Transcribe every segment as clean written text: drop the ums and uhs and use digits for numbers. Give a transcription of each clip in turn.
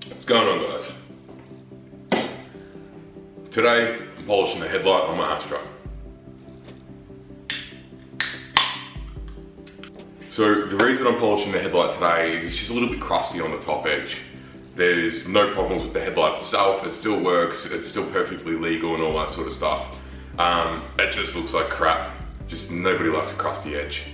What's going on, guys? Today I'm polishing the headlight on my Astra. So the reason I'm polishing the headlight today is it's just a little bit crusty on the top edge. There's no problems with the headlight itself, it still works, it's still perfectly legal and all that sort of stuff. It just looks like crap. Just nobody likes a crusty edge.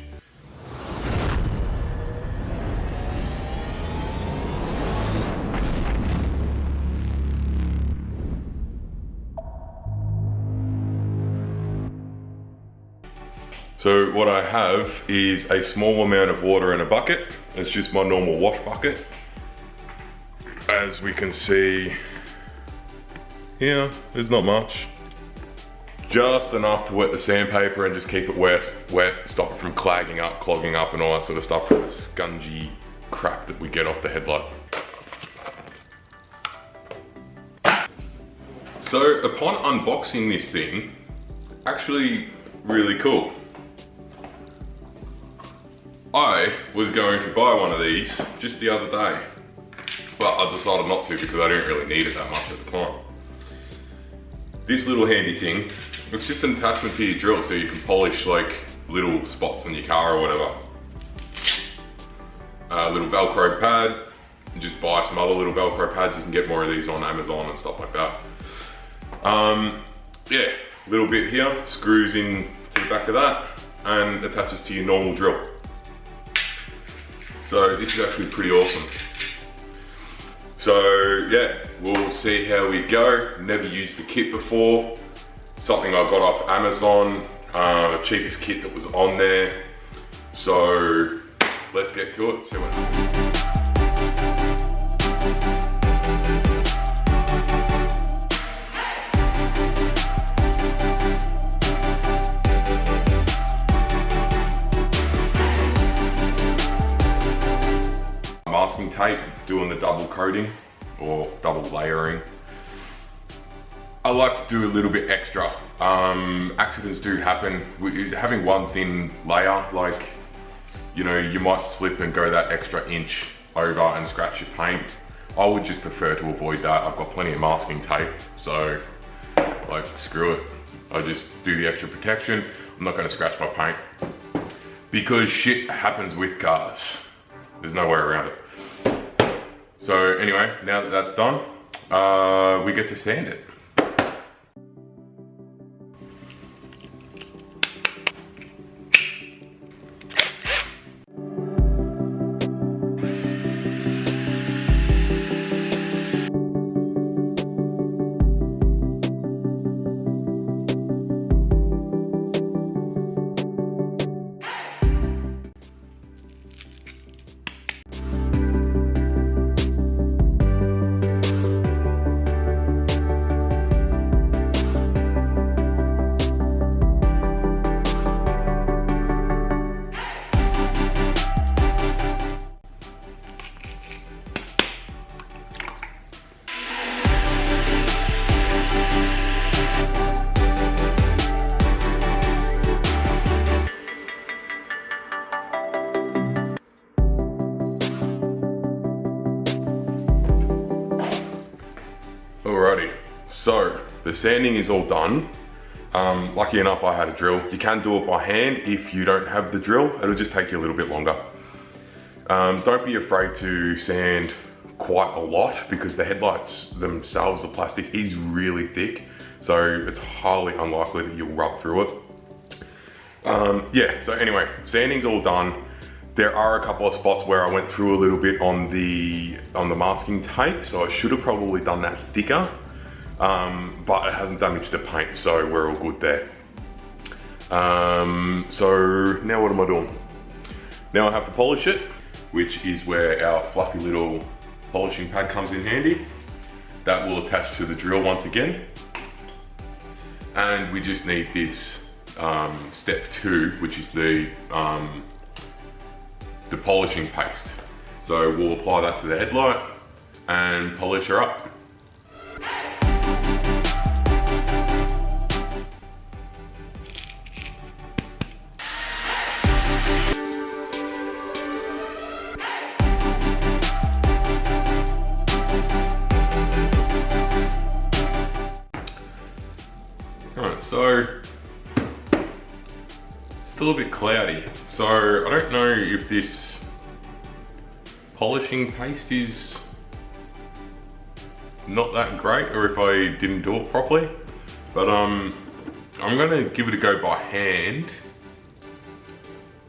So what I have is a small amount of water in a bucket. It's just my normal wash bucket. As we can see here, there's not much. Just enough to wet the sandpaper and just keep it wet, stop it from clogging up and all that sort of stuff from the scungy crap that we get off the headlight. So upon unboxing this thing, actually really cool. I was going to buy one of these just the other day, but I decided not to because I didn't really need it that much at the time. This little handy thing, it's just an attachment to your drill so you can polish like little spots on your car or whatever. A little Velcro pad, and just buy some other little Velcro pads. You can get more of these on Amazon and stuff like that. Yeah, little bit here, screws in to the back of that and attaches to your normal drill. So this is actually pretty awesome. So yeah, we'll see how we go. Never used the kit before. Something I got off Amazon, cheapest kit that was on there. So let's get to it, see what happens. Masking tape, doing the double coating or double layering. I like to do a little bit extra. Accidents do happen. Having one thin layer, like, you know, you might slip and go that extra inch over and scratch your paint. I would just prefer to avoid that. I've got plenty of masking tape, so like, screw it. I just do the extra protection. I'm not gonna scratch my paint because shit happens with cars. There's no way around it. So anyway, now that that's done, we get to sand it. Alrighty, so the sanding is all done. Lucky enough I had a drill. You can do it by hand if you don't have the drill. It'll just take you a little bit longer. Don't be afraid to sand quite a lot because the headlights themselves, the plastic is really thick. So it's highly unlikely that you'll rub through it. Yeah, so anyway, sanding's all done. There are a couple of spots where I went through a little bit on the masking tape, so I should have probably done that thicker, but it hasn't damaged the paint, so we're all good there. So now what am I doing? Now I have to polish it, which is where our fluffy little polishing pad comes in handy. That will attach to the drill once again. And we just need this step 2, which is the polishing paste. So we'll apply that to the headlight and polish her up. still a bit cloudy. So I don't know if this polishing paste is not that great or if I didn't do it properly. But I'm gonna give it a go by hand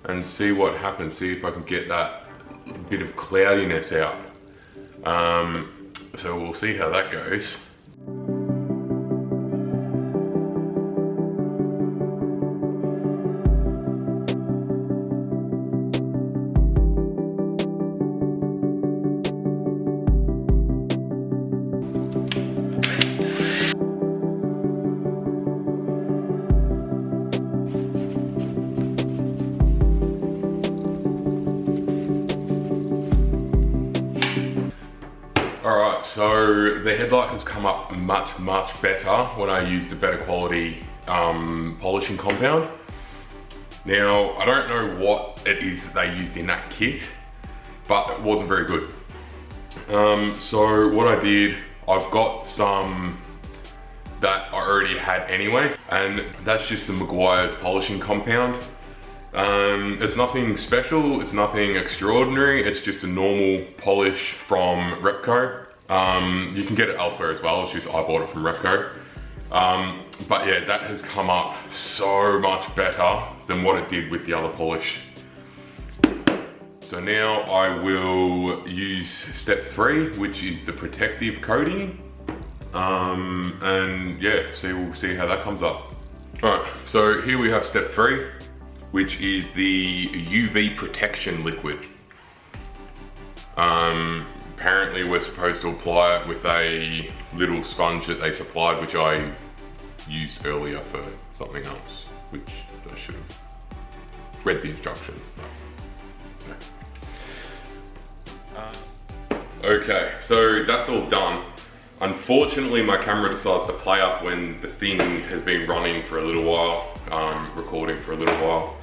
and see what happens, see if I can get that bit of cloudiness out. So we'll see how that goes. Alright, so the headlight has come up much better when I used a better quality polishing compound. Now, I don't know what it is that they used in that kit, but it wasn't very good. So what I did, I've got some that I already had anyway, and that's just the Meguiar's polishing compound. It's nothing special, it's nothing extraordinary, it's just a normal polish from Repco. You can get it elsewhere as well, it's just I bought it from Repco. But yeah, that has come up so much better than what it did with the other polish. So now I will use step 3, which is the protective coating. And yeah, we'll see how that comes up. Alright, so here we have step 3, which is the UV protection liquid. Apparently we're supposed to apply it with a little sponge that they supplied, which I used earlier for something else, which I should have read the instructions. Okay, so that's all done. Unfortunately, my camera decides to play up when the thing has been running for a little while, recording for a little while.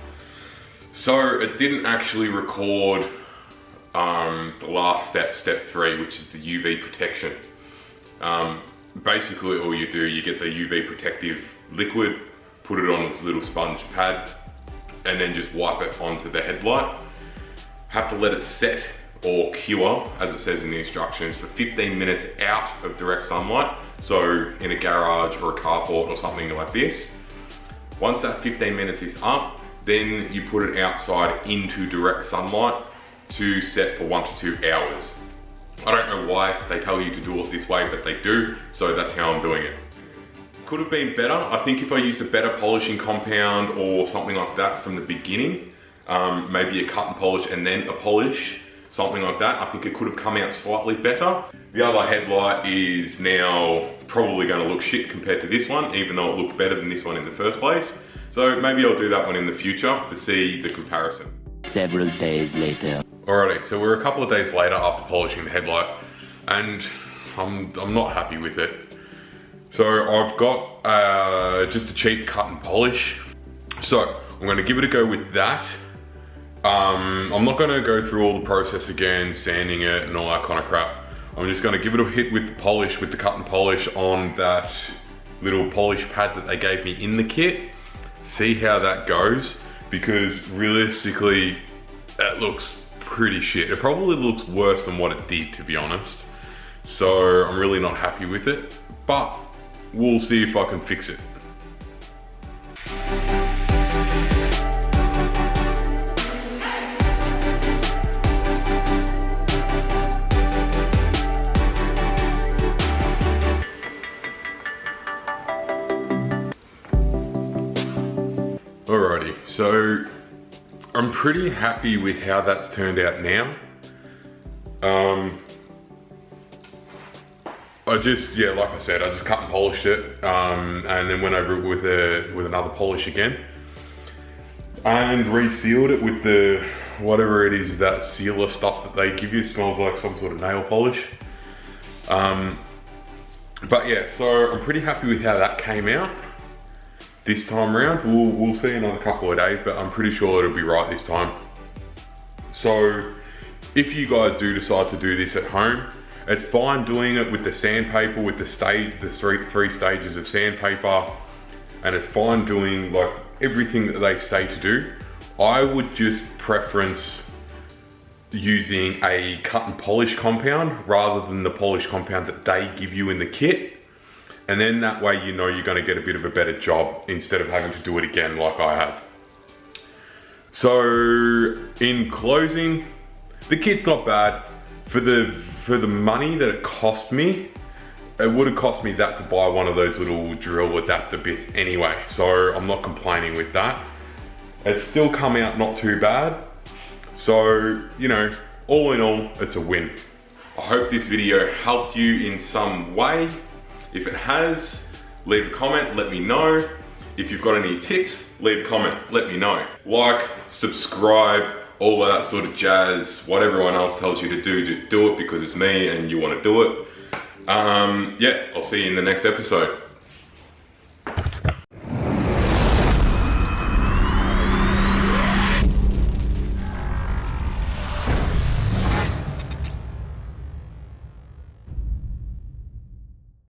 So it didn't actually record the last step, step 3, which is the UV protection. Basically all you do, you get the UV protective liquid, put it on its little sponge pad, and then just wipe it onto the headlight. Have to let it set or cure, as it says in the instructions, for 15 minutes out of direct sunlight. So in a garage or a carport or something like this. Once that 15 minutes is up, then you put it outside into direct sunlight to set for 1 to 2 hours. I don't know why they tell you to do it this way, but they do, so that's how I'm doing it. Could have been better. I think if I used a better polishing compound or something like that from the beginning, maybe a cut and polish and then a polish, something like that, I think it could have come out slightly better. The other headlight is now probably going to look shit compared to this one, even though it looked better than this one in the first place. So maybe I'll do that one in the future to see the comparison. Several days later. Alrighty, so we're a couple of days later after polishing the headlight, and I'm not happy with it. So I've got just a cheap cut and polish. So I'm going to give it a go with that. I'm not going to go through all the process again, sanding it and all that kind of crap. I'm just going to give it a hit with the polish, with the cut and polish on that little polish pad that they gave me in the kit. See how that goes, because realistically, that looks pretty shit. It probably looks worse than what it did, to be honest. So I'm really not happy with it, but we'll see if I can fix it. Alrighty, so I'm pretty happy with how that's turned out now. I just, yeah, like I said, I just cut and polished it, and then went over it with another polish again, and resealed it with the whatever it is, that sealer stuff that they give you. It smells like some sort of nail polish. But yeah, so I'm pretty happy with how that came out this time around. We'll see another couple of days, but I'm pretty sure it'll be right this time. So if you guys do decide to do this at home, it's fine doing it with the sandpaper, with the three stages of sandpaper. and it's fine doing like everything that they say to do, I would just preference using a cut and polish compound rather than the polish compound that they give you in the kit. And then that way you know you're going to get a bit of a better job instead of having to do it again like I have. So in closing, the kit's not bad. For the money that it cost me, it would have cost me that to buy one of those little drill adapter bits anyway. So I'm not complaining with that. It's still come out not too bad. So, you know, all in all, it's a win. I hope this video helped you in some way. If it has, leave a comment, let me know. If you've got any tips, leave a comment, let me know. Like, subscribe, all of that sort of jazz. What everyone else tells you to do, just do it because it's me and you want to do it. Yeah, I'll see you in the next episode.